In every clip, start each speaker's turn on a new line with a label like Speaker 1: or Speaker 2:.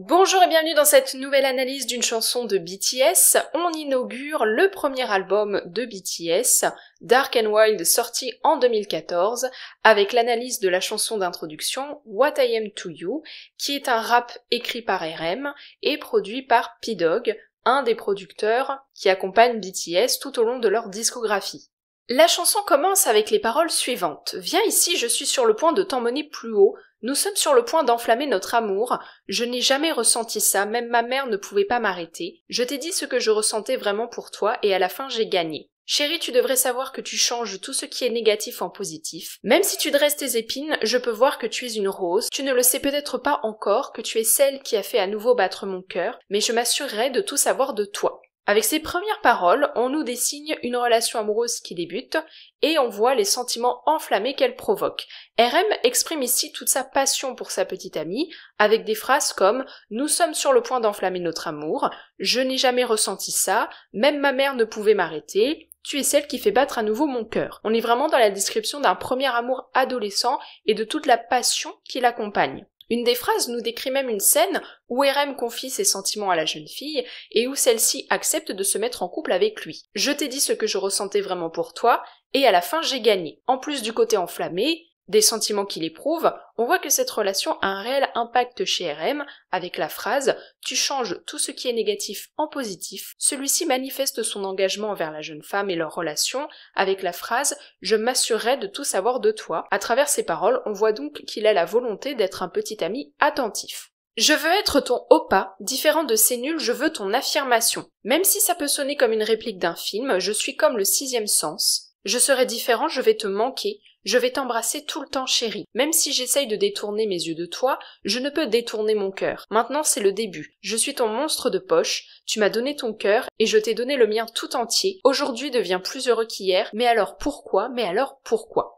Speaker 1: Bonjour et bienvenue dans cette nouvelle analyse d'une chanson de BTS. On inaugure le premier album de BTS, Dark and Wild, sorti en 2014, avec l'analyse de la chanson d'introduction What I Am to You, qui est un rap écrit par RM et produit par P-Dog, un des producteurs qui accompagnent BTS tout au long de leur discographie. La chanson commence avec les paroles suivantes. Viens ici, je suis sur le point de t'emmener plus haut. Nous sommes sur le point d'enflammer notre amour. Je n'ai jamais ressenti ça, même ma mère ne pouvait pas m'arrêter. Je t'ai dit ce que je ressentais vraiment pour toi et à la fin j'ai gagné. Chérie, tu devrais savoir que tu changes tout ce qui est négatif en positif. Même si tu dresses tes épines, je peux voir que tu es une rose. Tu ne le sais peut-être pas encore, que tu es celle qui a fait à nouveau battre mon cœur, mais je m'assurerai de tout savoir de toi. Avec ces premières paroles, on nous dessine une relation amoureuse qui débute et on voit les sentiments enflammés qu'elle provoque. RM exprime ici toute sa passion pour sa petite amie avec des phrases comme « Nous sommes sur le point d'enflammer notre amour »,« Je n'ai jamais ressenti ça »,« Même ma mère ne pouvait m'arrêter », « Tu es celle qui fait battre à nouveau mon cœur ». On est vraiment dans la description d'un premier amour adolescent et de toute la passion qui l'accompagne. Une des phrases nous décrit même une scène où RM confie ses sentiments à la jeune fille et où celle-ci accepte de se mettre en couple avec lui. Je t'ai dit ce que je ressentais vraiment pour toi et à la fin j'ai gagné. En plus du côté enflammé, des sentiments qu'il éprouve, on voit que cette relation a un réel impact chez RM avec la phrase « Tu changes tout ce qui est négatif en positif ». Celui-ci manifeste son engagement envers la jeune femme et leur relation avec la phrase « Je m'assurerai de tout savoir de toi ». À travers ces paroles, on voit donc qu'il a la volonté d'être un petit ami attentif. Je veux être ton oppa, différent de ces nuls, je veux ton affirmation. Même si ça peut sonner comme une réplique d'un film, je suis comme le sixième sens. Je serai différent, je vais te manquer. Je vais t'embrasser tout le temps, chérie. Même si j'essaye de détourner mes yeux de toi, je ne peux détourner mon cœur. Maintenant, c'est le début. Je suis ton monstre de poche. Tu m'as donné ton cœur et je t'ai donné le mien tout entier. Aujourd'hui devient plus heureux qu'hier. Mais alors pourquoi?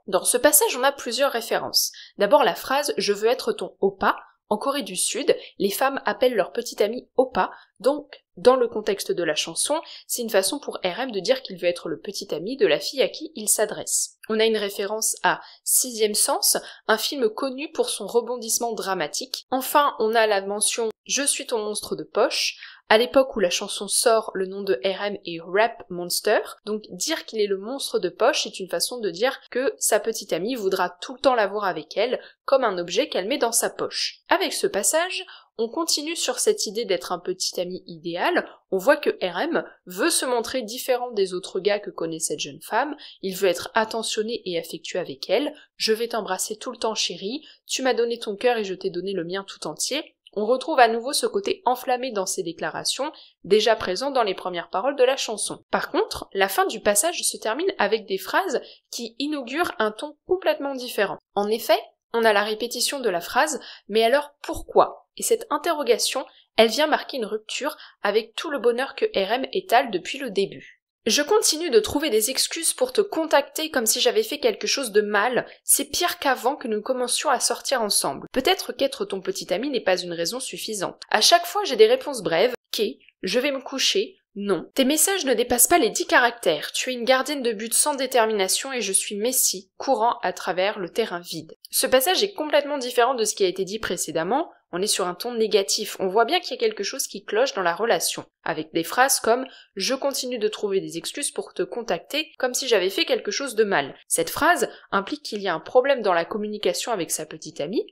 Speaker 1: Dans ce passage, on a plusieurs références. D'abord la phrase « Je veux être ton oppa ». En Corée du Sud, les femmes appellent leur petit ami oppa, donc dans le contexte de la chanson, c'est une façon pour RM de dire qu'il veut être le petit ami de la fille à qui il s'adresse. On a une référence à Sixième Sens, un film connu pour son rebondissement dramatique. Enfin, on a la mention « Je suis ton monstre de poche ». À l'époque où la chanson sort, le nom de RM est Rap Monster, donc dire qu'il est le monstre de poche est une façon de dire que sa petite amie voudra tout le temps l'avoir avec elle, comme un objet qu'elle met dans sa poche. Avec ce passage, on continue sur cette idée d'être un petit ami idéal, on voit que RM veut se montrer différent des autres gars que connaît cette jeune femme, il veut être attentionné et affectueux avec elle, je vais t'embrasser tout le temps chérie, tu m'as donné ton cœur et je t'ai donné le mien tout entier. On retrouve à nouveau ce côté enflammé dans ses déclarations, déjà présent dans les premières paroles de la chanson. Par contre, la fin du passage se termine avec des phrases qui inaugurent un ton complètement différent. En effet, on a la répétition de la phrase « Mais alors pourquoi ?» Et cette interrogation, elle vient marquer une rupture avec tout le bonheur que RM étale depuis le début. Je continue de trouver des excuses pour te contacter comme si j'avais fait quelque chose de mal, c'est pire qu'avant que nous commencions à sortir ensemble. Peut-être qu'être ton petit ami n'est pas une raison suffisante. À chaque fois j'ai des réponses brèves, je vais me coucher, non. Tes messages ne dépassent pas les 10 caractères, tu es une gardienne de but sans détermination et je suis Messi, courant à travers le terrain vide. Ce passage est complètement différent de ce qui a été dit précédemment, on est sur un ton négatif, on voit bien qu'il y a quelque chose qui cloche dans la relation, avec des phrases comme « Je continue de trouver des excuses pour te contacter comme si j'avais fait quelque chose de mal ». Cette phrase implique qu'il y a un problème dans la communication avec sa petite amie,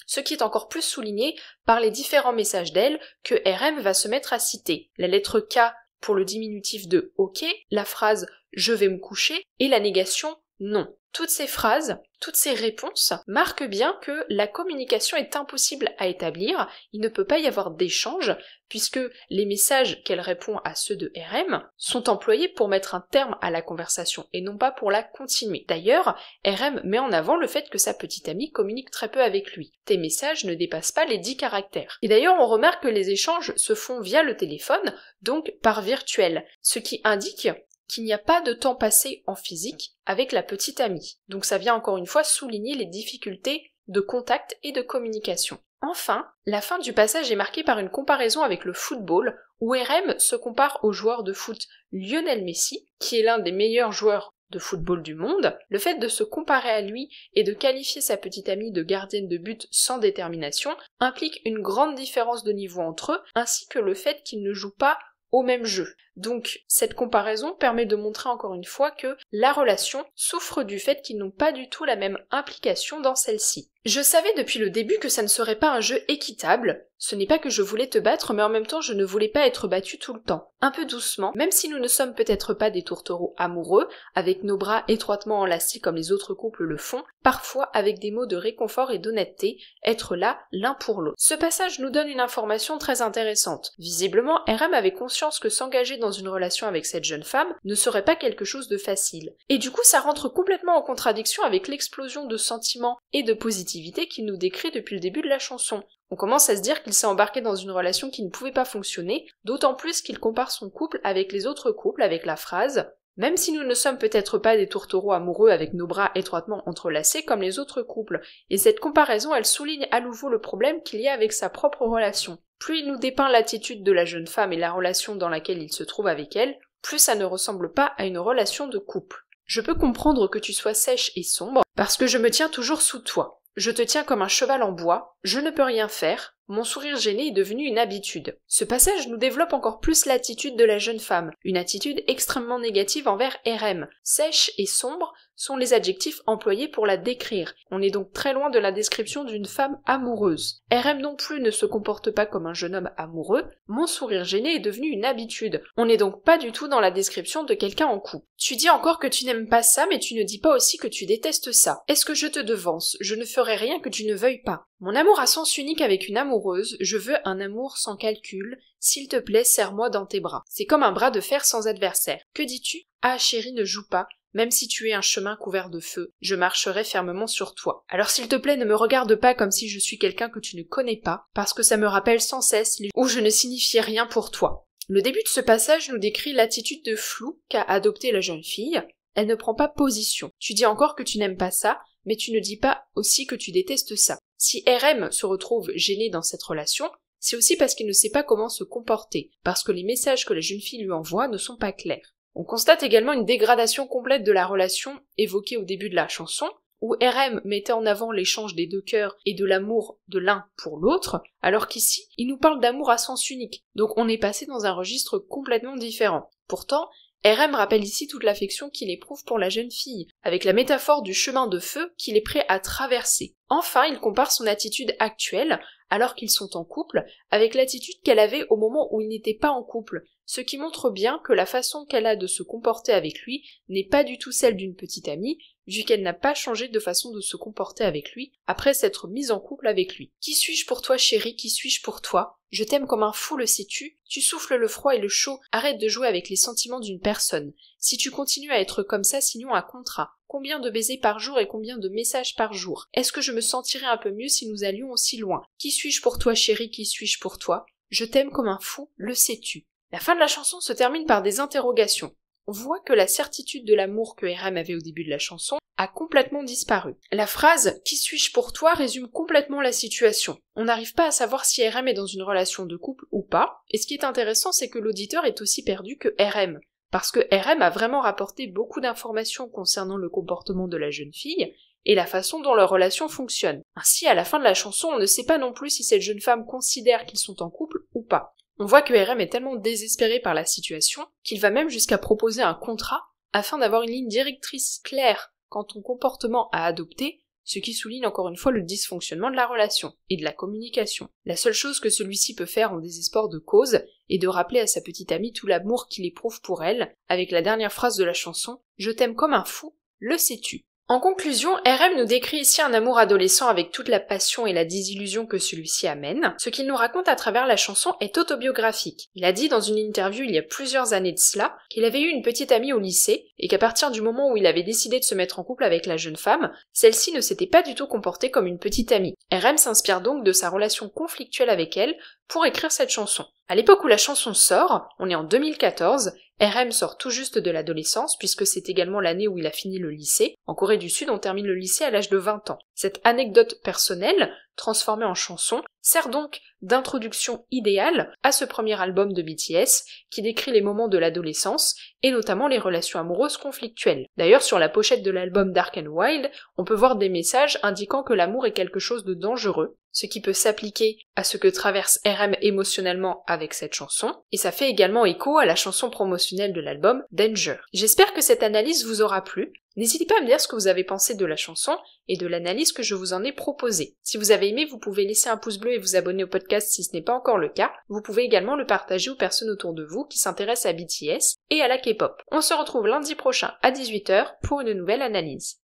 Speaker 1: ce qui est encore plus souligné par les différents messages d'elle que RM va se mettre à citer. La lettre K pour le diminutif de « ok », la phrase « je vais me coucher » et la négation « non ». Toutes ces phrases, toutes ces réponses marquent bien que la communication est impossible à établir, il ne peut pas y avoir d'échange, puisque les messages qu'elle répond à ceux de RM sont employés pour mettre un terme à la conversation et non pas pour la continuer. D'ailleurs, RM met en avant le fait que sa petite amie communique très peu avec lui. Tes messages ne dépassent pas les 10 caractères. Et d'ailleurs, on remarque que les échanges se font via le téléphone, donc par virtuel, ce qui indique qu'il n'y a pas de temps passé en physique avec la petite amie. Donc ça vient encore une fois souligner les difficultés de contact et de communication. Enfin, la fin du passage est marquée par une comparaison avec le football, où RM se compare au joueur de foot Lionel Messi, qui est l'un des meilleurs joueurs de football du monde, le fait de se comparer à lui et de qualifier sa petite amie de gardienne de but sans détermination implique une grande différence de niveau entre eux, ainsi que le fait qu'ils ne jouent pas au même jeu. Donc, cette comparaison permet de montrer encore une fois que la relation souffre du fait qu'ils n'ont pas du tout la même implication dans celle-ci. Je savais depuis le début que ça ne serait pas un jeu équitable. Ce n'est pas que je voulais te battre, mais en même temps je ne voulais pas être battue tout le temps. Un peu doucement, même si nous ne sommes peut-être pas des tourtereaux amoureux, avec nos bras étroitement enlacés comme les autres couples le font, parfois avec des mots de réconfort et d'honnêteté, être là l'un pour l'autre. Ce passage nous donne une information très intéressante. Visiblement, RM avait conscience que s'engager dans une relation avec cette jeune femme ne serait pas quelque chose de facile. Et du coup, ça rentre complètement en contradiction avec l'explosion de sentiments et de positivité qu'il nous décrit depuis le début de la chanson. On commence à se dire qu'il s'est embarqué dans une relation qui ne pouvait pas fonctionner, d'autant plus qu'il compare son couple avec les autres couples avec la phrase « Même si nous ne sommes peut-être pas des tourtereaux amoureux avec nos bras étroitement entrelacés comme les autres couples », et cette comparaison elle souligne à nouveau le problème qu'il y a avec sa propre relation. Plus il nous dépeint l'attitude de la jeune femme et la relation dans laquelle il se trouve avec elle, plus ça ne ressemble pas à une relation de couple. Je peux comprendre que tu sois sèche et sombre, parce que je me tiens toujours sous toi. Je te tiens comme un cheval en bois, je ne peux rien faire, mon sourire gêné est devenu une habitude. Ce passage nous développe encore plus l'attitude de la jeune femme, une attitude extrêmement négative envers RM. Sèche et sombre sont les adjectifs employés pour la décrire. On est donc très loin de la description d'une femme amoureuse. RM non plus ne se comporte pas comme un jeune homme amoureux, mon sourire gêné est devenu une habitude. On n'est donc pas du tout dans la description de quelqu'un en couple. Tu dis encore que tu n'aimes pas ça, mais tu ne dis pas aussi que tu détestes ça. Est-ce que je te devance? Je ne ferai rien que tu ne veuilles pas. Mon amour a sens unique avec une amoureuse, je veux un amour sans calcul, s'il te plaît, serre-moi dans tes bras. C'est comme un bras de fer sans adversaire. Que dis-tu? Ah chérie, ne joue pas. Même si tu es un chemin couvert de feu, je marcherai fermement sur toi. Alors s'il te plaît, ne me regarde pas comme si je suis quelqu'un que tu ne connais pas, parce que ça me rappelle sans cesse les où je ne signifiais rien pour toi. Le début de ce passage nous décrit l'attitude de flou qu'a adoptée la jeune fille. Elle ne prend pas position. Tu dis encore que tu n'aimes pas ça, mais tu ne dis pas aussi que tu détestes ça. Si RM se retrouve gêné dans cette relation, c'est aussi parce qu'il ne sait pas comment se comporter, parce que les messages que la jeune fille lui envoie ne sont pas clairs. On constate également une dégradation complète de la relation évoquée au début de la chanson, où RM mettait en avant l'échange des deux cœurs et de l'amour de l'un pour l'autre, alors qu'ici, il nous parle d'amour à sens unique, donc on est passé dans un registre complètement différent. Pourtant, RM rappelle ici toute l'affection qu'il éprouve pour la jeune fille, avec la métaphore du chemin de feu qu'il est prêt à traverser. Enfin, il compare son attitude actuelle, alors qu'ils sont en couple, avec l'attitude qu'elle avait au moment où ils n'étaient pas en couple, ce qui montre bien que la façon qu'elle a de se comporter avec lui n'est pas du tout celle d'une petite amie, vu qu'elle n'a pas changé de façon de se comporter avec lui après s'être mise en couple avec lui. Qui suis-je pour toi chérie, qui suis-je pour toi? Je t'aime comme un fou, le sais-tu? Tu souffles le froid et le chaud, arrête de jouer avec les sentiments d'une personne. Si tu continues à être comme ça, signons un contrat. Combien de baisers par jour et combien de messages par jour? Est-ce que je me sentirais un peu mieux si nous allions aussi loin? Qui suis-je pour toi chérie, qui suis-je pour toi? Je t'aime comme un fou, le sais-tu? La fin de la chanson se termine par des interrogations. On voit que la certitude de l'amour que RM avait au début de la chanson a complètement disparu. La phrase « Qui suis-je pour toi ?» résume complètement la situation. On n'arrive pas à savoir si RM est dans une relation de couple ou pas, et ce qui est intéressant c'est que l'auditeur est aussi perdu que RM, parce que RM a vraiment rapporté beaucoup d'informations concernant le comportement de la jeune fille, et la façon dont leur relation fonctionne. Ainsi, à la fin de la chanson, on ne sait pas non plus si cette jeune femme considère qu'ils sont en couple ou pas. On voit que RM est tellement désespéré par la situation qu'il va même jusqu'à proposer un contrat afin d'avoir une ligne directrice claire quant au comportement à adopter, ce qui souligne encore une fois le dysfonctionnement de la relation et de la communication. La seule chose que celui-ci peut faire en désespoir de cause est de rappeler à sa petite amie tout l'amour qu'il éprouve pour elle, avec la dernière phrase de la chanson « Je t'aime comme un fou, le sais-tu ». En conclusion, RM nous décrit ici un amour adolescent avec toute la passion et la désillusion que celui-ci amène. Ce qu'il nous raconte à travers la chanson est autobiographique. Il a dit dans une interview il y a plusieurs années de cela qu'il avait eu une petite amie au lycée et qu'à partir du moment où il avait décidé de se mettre en couple avec la jeune femme, celle-ci ne s'était pas du tout comportée comme une petite amie. RM s'inspire donc de sa relation conflictuelle avec elle pour écrire cette chanson. À l'époque où la chanson sort, on est en 2014, RM sort tout juste de l'adolescence puisque c'est également l'année où il a fini le lycée. En Corée du Sud, on termine le lycée à l'âge de 20 ans. Cette anecdote personnelle, transformée en chanson, sert donc d'introduction idéale à ce premier album de BTS qui décrit les moments de l'adolescence et notamment les relations amoureuses conflictuelles. D'ailleurs, sur la pochette de l'album Dark and Wild, on peut voir des messages indiquant que l'amour est quelque chose de dangereux, ce qui peut s'appliquer à ce que traverse RM émotionnellement avec cette chanson, et ça fait également écho à la chanson promotionnelle de l'album Danger. J'espère que cette analyse vous aura plu. N'hésitez pas à me dire ce que vous avez pensé de la chanson et de l'analyse que je vous en ai proposée. Si vous avez aimé, vous pouvez laisser un pouce bleu et vous abonner au podcast si ce n'est pas encore le cas. Vous pouvez également le partager aux personnes autour de vous qui s'intéressent à BTS et à la K-pop. On se retrouve lundi prochain à 18h pour une nouvelle analyse.